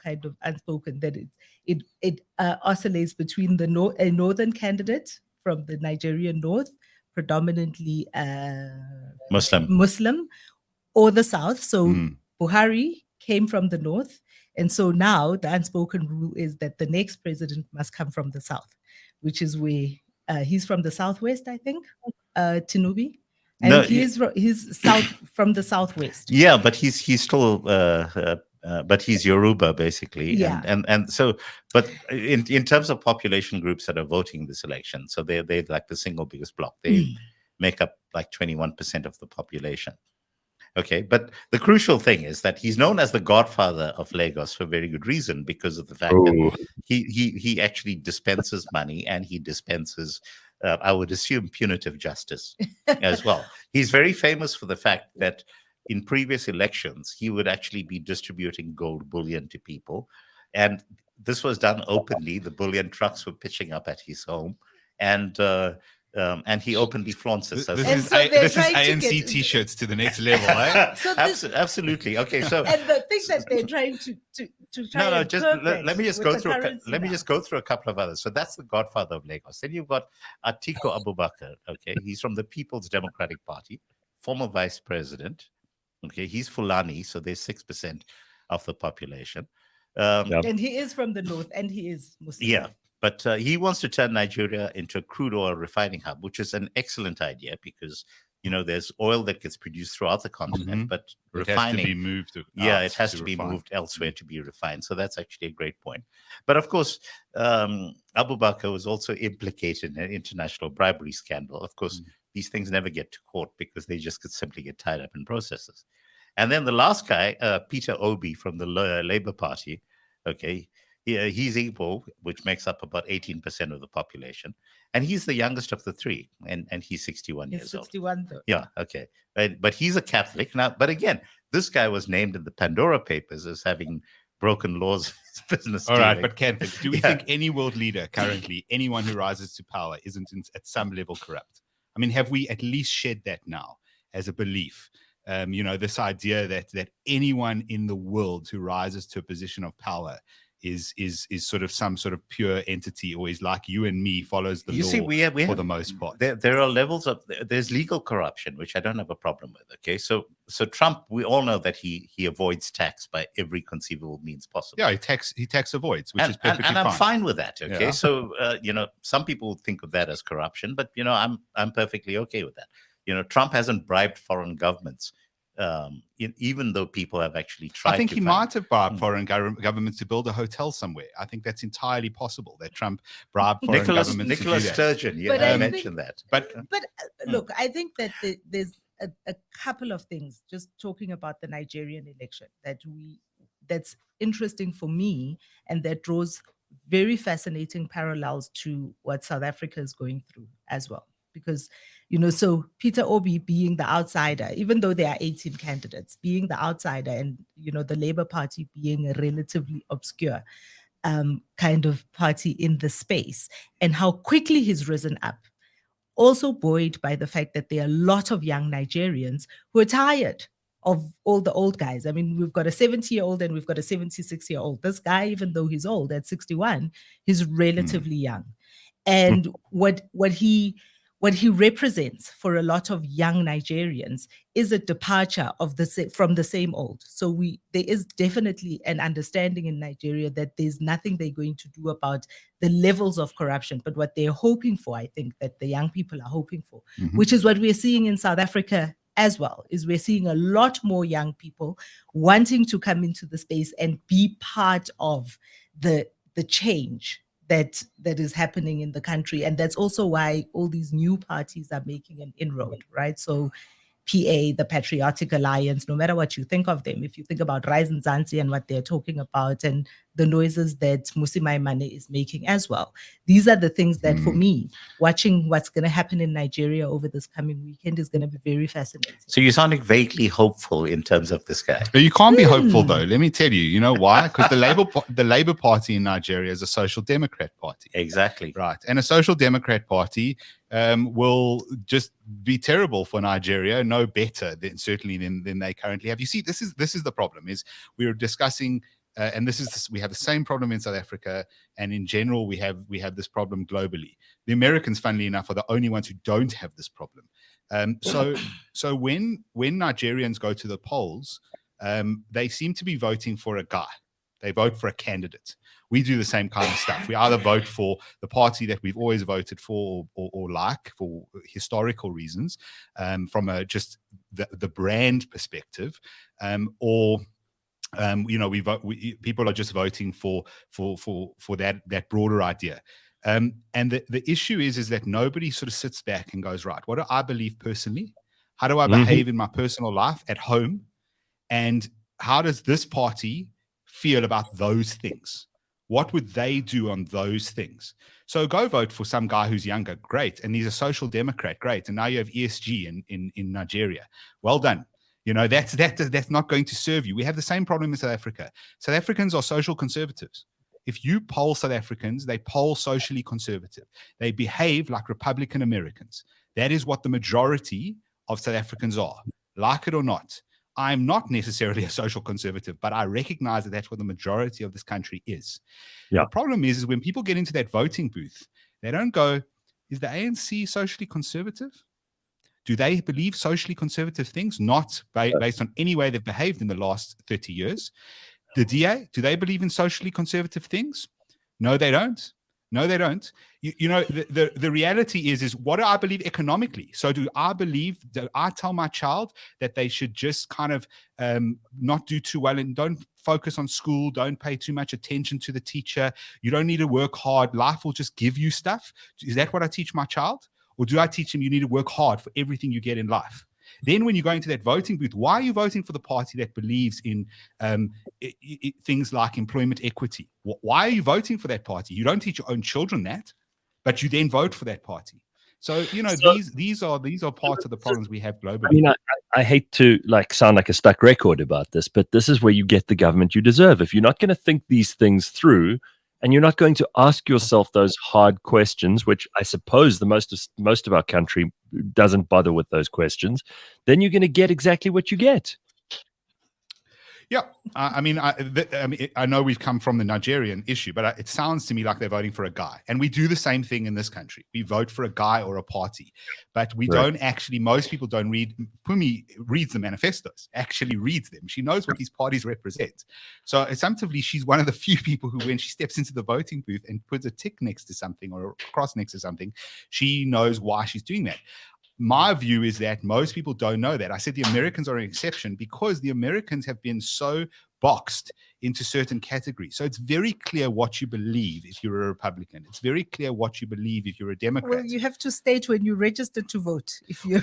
kind of unspoken, that it oscillates between a northern candidate from the Nigerian north, predominantly Muslim, or the south. So Buhari came from the north, and so now the unspoken rule is that the next president must come from the south, which is where he's from the southwest, I think, Tinubu, and he's from the southwest. Yeah, but he's still, but he's Yoruba basically, yeah. And so, but in terms of population groups that are voting this election, so they're like the single biggest bloc. They make up like 21% of the population. Okay, but the crucial thing is that he's known as the Godfather of Lagos for very good reason, because of the fact that he actually dispenses money, and he dispenses, I would assume, punitive justice as well. He's very famous for the fact that in previous elections, he would actually be distributing gold bullion to people. And this was done openly. The bullion trucks were pitching up at his home. And he openly flaunts it. This is ANC T-shirts to the next level, eh? Absolutely. Okay, so and the thing that they're trying to try. No, just let me just go through. Let me just go through a couple of others. So that's the Godfather of Lagos. Then you've got Atiku Abubakar. Okay, he's from the People's Democratic Party, former vice president. Okay, he's Fulani, so there's 6% of the population. And he is from the north, and he is Muslim. Yeah. But he wants to turn Nigeria into a crude oil refining hub, which is an excellent idea because, there's oil that gets produced throughout the continent, but refining. It has to be moved. It has to be moved elsewhere to be refined. So that's actually a great point. But of course, Abubakar was also implicated in an international bribery scandal. Of course, these things never get to court because they just simply get tied up in processes. And then the last guy, Peter Obi from the Labour Party, okay, He's Igbo, which makes up about 18% of the population. And he's the youngest of the three. And he's 61 He's years old. 61 though. Yeah, okay. But he's a Catholic. Now, but again, this guy was named in the Pandora Papers as having broken laws of his business. All right, dealing. but Kanthan, do we think any world leader currently, anyone who rises to power, isn't at some level corrupt? I mean, have we at least shed that now as a belief? This idea that anyone in the world who rises to a position of power is sort of some sort of pure entity, or is like you and me, follows the law we have, for the most part. There are levels of, there's legal corruption, which I don't have a problem with. Okay, so Trump, we all know that he avoids tax by every conceivable means possible. Yeah, he tax avoids, which is perfectly fine. And I'm fine with that. Okay, Yeah. so some people think of that as corruption, but I'm perfectly okay with that. Trump hasn't bribed foreign governments. Even though people have actually tried. I think he might have bribed foreign governments to build a hotel somewhere. I think that's entirely possible that Trump bribed foreign governments to do that. Sturgeon, But I mentioned that. But look, I think that there's a couple of things, just talking about the Nigerian election, that's interesting for me, and that draws very fascinating parallels to what South Africa is going through as well. Because, so Peter Obi being the outsider, even though there are 18 candidates, being the outsider, and, the Labour Party being a relatively obscure kind of party in the space, and how quickly he's risen up. Also buoyed by the fact that there are a lot of young Nigerians who are tired of all the old guys. I mean, we've got a 70-year-old and we've got a 76-year-old. This guy, even though he's old at 61, he's relatively young. And what he represents for a lot of young Nigerians is a departure from the same old. So there is definitely an understanding in Nigeria that there's nothing they're going to do about the levels of corruption, but what they're hoping for, I think that the young people are hoping for, which is what we're seeing in South Africa as well, is we're seeing a lot more young people wanting to come into the space and be part of the change that is happening in the country. And that's also why all these new parties are making an inroad, right? So PA, the Patriotic Alliance, no matter what you think of them, if you think about Rise and Zanzi and what they're talking about, and the noises that Mmusi Maimane is making as well, these are the things that, for me, watching what's going to happen in Nigeria over this coming weekend is going to be very fascinating. So you're sounding vaguely hopeful in terms of this guy. But you can't be hopeful, though. Let me tell you. You know why? Because the Labour Party in Nigeria is a social democrat party. Exactly. Right. And a social democrat party will just be terrible for Nigeria, no better than they currently have. You see, this is the problem. Is we were discussing, and we have the same problem in South Africa, and in general we have this problem globally. The Americans, funnily enough, are the only ones who don't have this problem. So when Nigerians go to the polls, they seem to be voting for a guy. They vote for a candidate. We do the same kind of stuff. We either vote for the party that we've always voted for, or like, for historical reasons, from just the brand perspective, or people are just voting for that broader idea. And the issue is that nobody sort of sits back and goes, right, what do I believe personally? How do I behave in my personal life at home? And how does this party feel about those things? What would they do on those things? So go vote for some guy who's younger, great, and he's a social democrat, great. And now you have ESG in Nigeria. Well done. That's not going to serve you. We have the same problem in South Africa. South Africans are social conservatives. If you poll South Africans, they poll socially conservative. They behave like Republican Americans. That is what the majority of South Africans are, like it or not. I'm not necessarily a social conservative, but I recognize that that's what the majority of this country is. Yeah. The problem is when people get into that voting booth, they don't go, is the ANC socially conservative? Do they believe socially conservative things? Not based on any way they've behaved in the last 30 years. The DA, do they believe in socially conservative things? No, they don't. No, they don't. The reality is what do I believe economically? So do I tell my child that they should just kind of not do too well and don't focus on school, don't pay too much attention to the teacher, you don't need to work hard, life will just give you stuff? Is that what I teach my child? Or do I teach him you need to work hard for everything you get in life? Then when you go into that voting booth, why are you voting for the party that believes in things like employment equity? Why are you voting for that party? You don't teach your own children that, but you then vote for that party. So, these are parts of the problems we have globally. I mean, I hate to sound like a stuck record about this, but this is where you get the government you deserve. If you're not going to think these things through, and you're not going to ask yourself those hard questions, which I suppose most of our country doesn't bother with those questions, then you're going to get exactly what you get. Yeah, I know we've come from the Nigerian issue, but it sounds to me like they're voting for a guy. And we do the same thing in this country. We vote for a guy or a party, but we don't actually, most people don't read. Phumi reads the manifestos, actually reads them. She knows what these parties represent. So assumptively, she's one of the few people who, when she steps into the voting booth and puts a tick next to something or a cross next to something, she knows why she's doing that. My view is that most people don't know that. I said the Americans are an exception because the Americans have been so boxed into certain categories. So it's very clear what you believe if you're a Republican. It's very clear what you believe if you're a Democrat. Well, you have to state when you register to vote.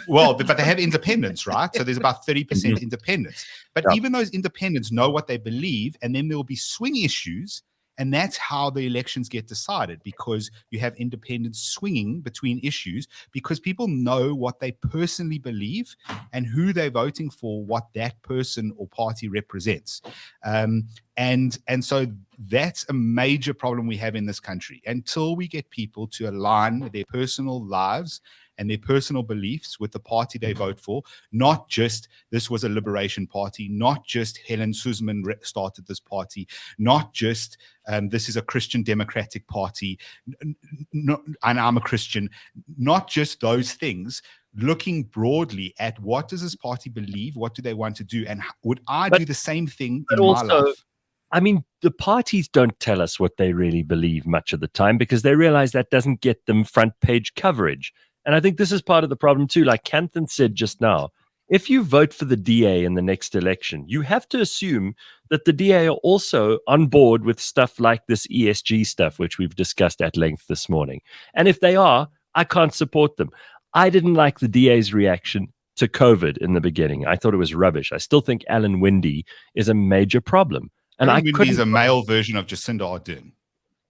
But they have independents, right? So there's about 30% independents. But even those independents know what they believe, and then there'll be swing issues. And that's how the elections get decided, because you have independents swinging between issues because people know what they personally believe and who they're voting for, what that person or party represents. And so that's a major problem we have in this country. Until we get people to align their personal lives and their personal beliefs with the party they vote for, not just this was a liberation party, not just Helen Suzman started this party, not just this is a Christian democratic party, and I'm a Christian, not just those things, looking broadly at what does this party believe, what do they want to do, and would I do the same thing in my life? I mean, the parties don't tell us what they really believe much of the time because they realize that doesn't get them front page coverage. And I think this is part of the problem too. Like Kanthan said just now, if you vote for the DA in the next election, you have to assume that the DA are also on board with stuff like this ESG stuff, which we've discussed at length this morning. And if they are, I can't support them. I didn't like the DA's reaction to COVID in the beginning. I thought it was rubbish. I still think Alan Winde is a major problem. And Alan Winde is a male version of Jacinda Ardern.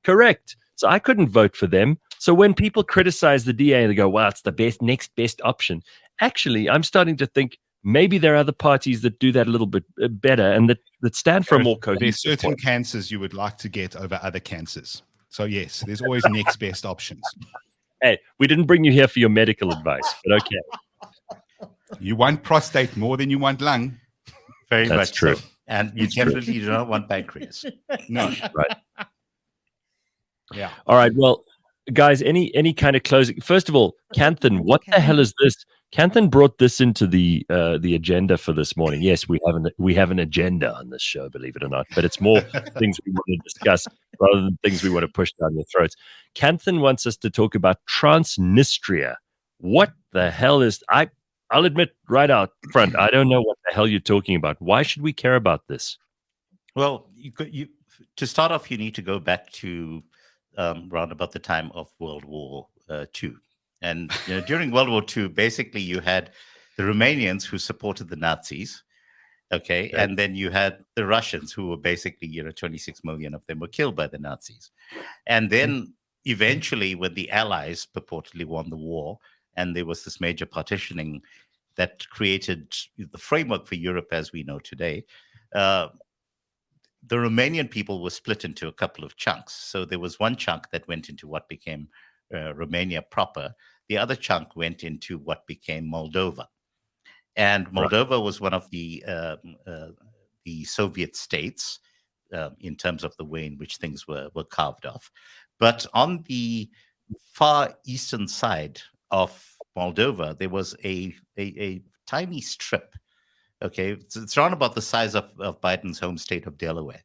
Correct. So I couldn't vote for them. So when people criticize the DA, they go, well, it's the next best option. Actually, I'm starting to think maybe there are other parties that do that a little bit better and that stand for a more cohesive. There's certain cancers you would like to get over other cancers. So yes, there's always next best options. Hey, we didn't bring you here for your medical advice, but okay. You want prostate more than you want lung. Very That's much true. So. And you definitely do not want pancreas. No. Right. Yeah. All right. Well, guys, any kind of closing? First of all, Kanthan, what the hell is this? Kanthan brought this into the agenda for this morning. Yes, we have an agenda on this show, believe it or not, but it's more things we want to discuss rather than things we want to push down your throats. Kanthan wants us to talk about Transnistria. What the hell is? I'll admit right out front, I don't know what the hell you're talking about. Why should we care about this? Well, to start off, you need to go back to around about the time of World War II. And during World War II, basically you had the Romanians who supported the Nazis, okay? And then you had the Russians who were basically, 26 million of them were killed by the Nazis. And then eventually when the Allies purportedly won the war, and there was this major partitioning that created the framework for Europe as we know today, the Romanian people were split into a couple of chunks. So there was one chunk that went into what became Romania proper. The other chunk went into what became Moldova. And Moldova was one of the Soviet states in terms of the way in which things were carved off. But on the far eastern side of Moldova, there was a tiny strip. Okay, it's around about the size of Biden's home state of Delaware,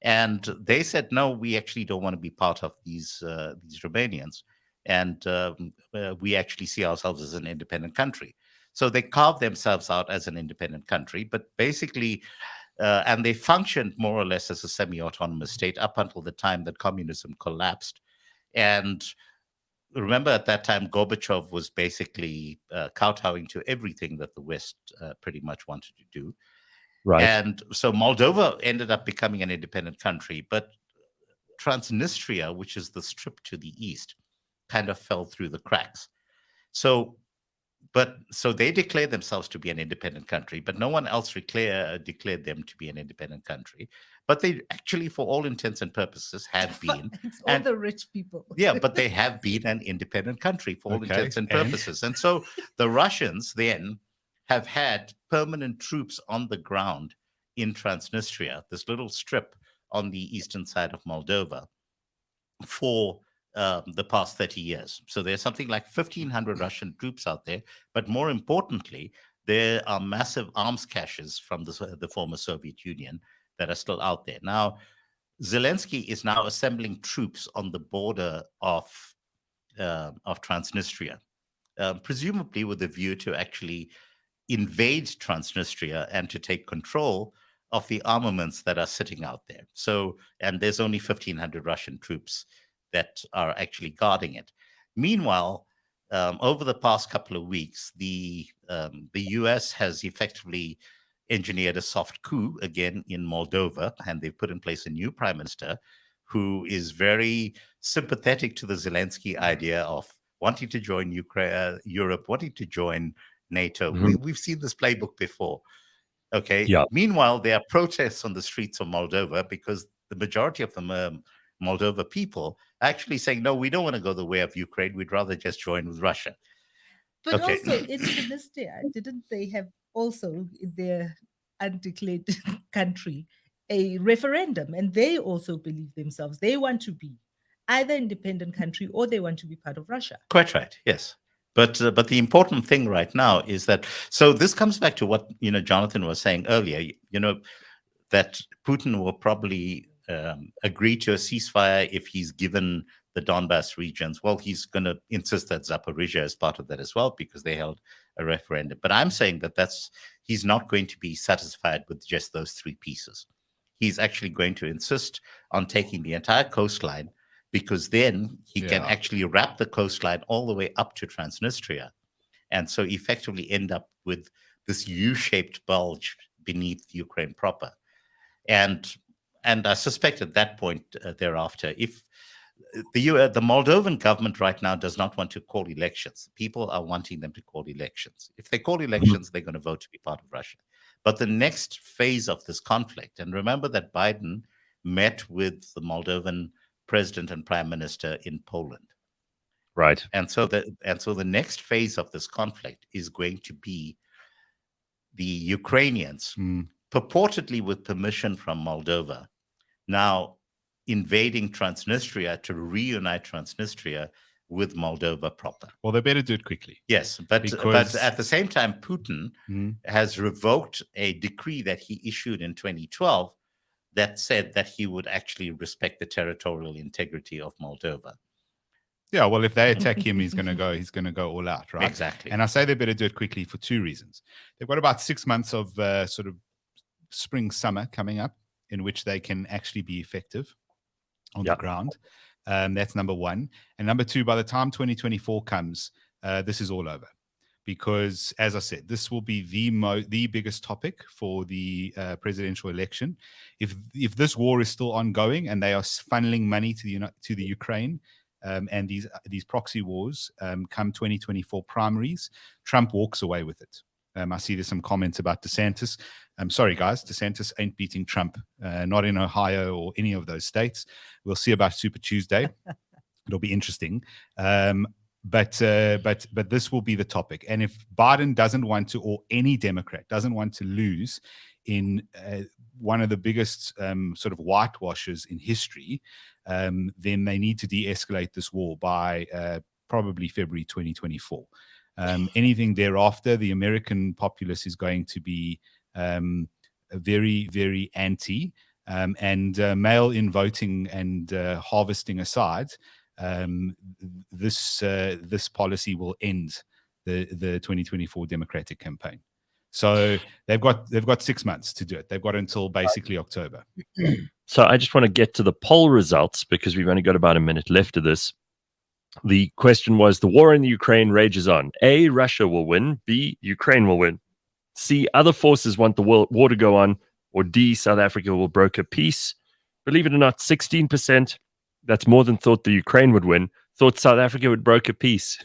and they said, no, we actually don't want to be part of these Romanians, and we actually see ourselves as an independent country. So they carved themselves out as an independent country, but basically, and they functioned more or less as a semi-autonomous state up until the time that communism collapsed, and remember at that time, Gorbachev was basically kowtowing to everything that the West pretty much wanted to do. Right. And so Moldova ended up becoming an independent country, but Transnistria, which is the strip to the east, kind of fell through the cracks. So they declared themselves to be an independent country, but no one else declared them to be an independent country. But they actually, for all intents and purposes, have been. It's all the rich people. Yeah, but they have been an independent country for all intents and purposes. And so the Russians then have had permanent troops on the ground in Transnistria, this little strip on the eastern side of Moldova, for the past 30 years. So there's something like 1,500 Russian troops out there. But more importantly, there are massive arms caches from the former Soviet Union that are still out there. Now, Zelensky is now assembling troops on the border of Transnistria, presumably with a view to actually invade Transnistria and to take control of the armaments that are sitting out there. So, and there's only 1,500 Russian troops that are actually guarding it. Meanwhile, over the past couple of weeks, the US has effectively engineered a soft coup again in Moldova, and they've put in place a new prime minister who is very sympathetic to the Zelensky idea of wanting to join Europe, wanting to join NATO. We've seen this playbook before. Okay. Yeah. Meanwhile, there are protests on the streets of Moldova because the majority of the Moldova people are actually saying, no, we don't want to go the way of Ukraine. We'd rather just join with Russia. But also in Transnistria, didn't they have also in their undeclared country a referendum? And they also believe themselves. They want to be either independent country or they want to be part of Russia. Quite right. Yes. But the important thing right now is that, so this comes back to what, Jonathan was saying earlier, that Putin will probably agree to a ceasefire if he's given the Donbass regions. Well, he's going to insist that Zaporizhia is part of that as well because they held a referendum. But I'm saying that he's not going to be satisfied with just those three pieces. He's actually going to insist on taking the entire coastline, because then he can actually wrap the coastline all the way up to Transnistria, and so effectively end up with this U-shaped bulge beneath Ukraine proper. And I suspect at that point thereafter, if the Moldovan government right now does not want to call elections, people are wanting them to call elections. If they call elections, they're going to vote to be part of Russia. But the next phase of this conflict, and remember that Biden met with the Moldovan president and prime minister in Poland. Right. And so the next phase of this conflict is going to be the Ukrainians, purportedly with permission from Moldova, now invading Transnistria to reunite Transnistria with Moldova proper. Well, they better do it quickly. Yes, but at the same time, Putin has revoked a decree that he issued in 2012 that said that he would actually respect the territorial integrity of Moldova. Yeah, well, if they attack him, he's going to go all out, right? Exactly. And I say they better do it quickly for two reasons. They've got about 6 months of sort of spring, summer coming up in which they can actually be effective on the ground. That's number one. And number two, by the time 2024 comes, this is all over. Because, as I said, this will be the biggest topic for the presidential election. If this war is still ongoing and they are funneling money to the Ukraine and these proxy wars come 2024 primaries, Trump walks away with it. I see there's some comments about DeSantis. I'm sorry, guys, DeSantis ain't beating Trump, not in Ohio or any of those states. We'll see about Super Tuesday. It'll be interesting. But this will be the topic. And if Biden doesn't want to, or any Democrat doesn't want to lose in one of the biggest sort of whitewashes in history, then they need to de-escalate this war by probably February 2024. Anything thereafter, the American populace is going to be very, very anti. And mail-in voting and harvesting aside, this policy will end the 2024 Democratic campaign. So they've got 6 months to do it. They've got until basically October. So I just want to get to the poll results because we've only got about a minute left of this. The question was, the war in the Ukraine rages on. A, Russia will win. B, Ukraine will win. C, other forces want the war to go on. Or D, South Africa will broker peace. Believe it or not, 16%, that's more than thought the Ukraine would win, thought South Africa would broker peace.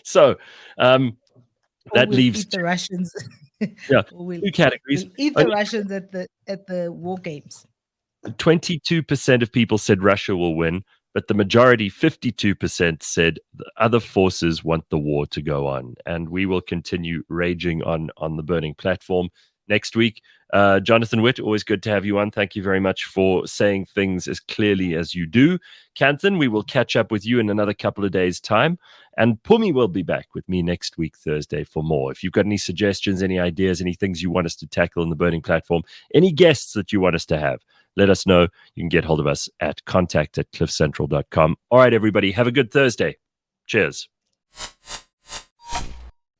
So that leaves the Russians. Yeah, two categories. We'll eat the Russians at the war games. 22% of people said Russia will win, but the majority, 52%, said the other forces want the war to go on. And we will continue raging on the burning platform next week. Jonathan Witt, always good to have you on. Thank you very much for saying things as clearly as you do. Kanthan, we will catch up with you in another couple of days' time. And Phumi will be back with me next week, Thursday, for more. If you've got any suggestions, any ideas, any things you want us to tackle in the burning platform, any guests that you want us to have, let us know. You can get hold of us at contact@cliffcentral.com. All right, everybody, have a good Thursday. Cheers.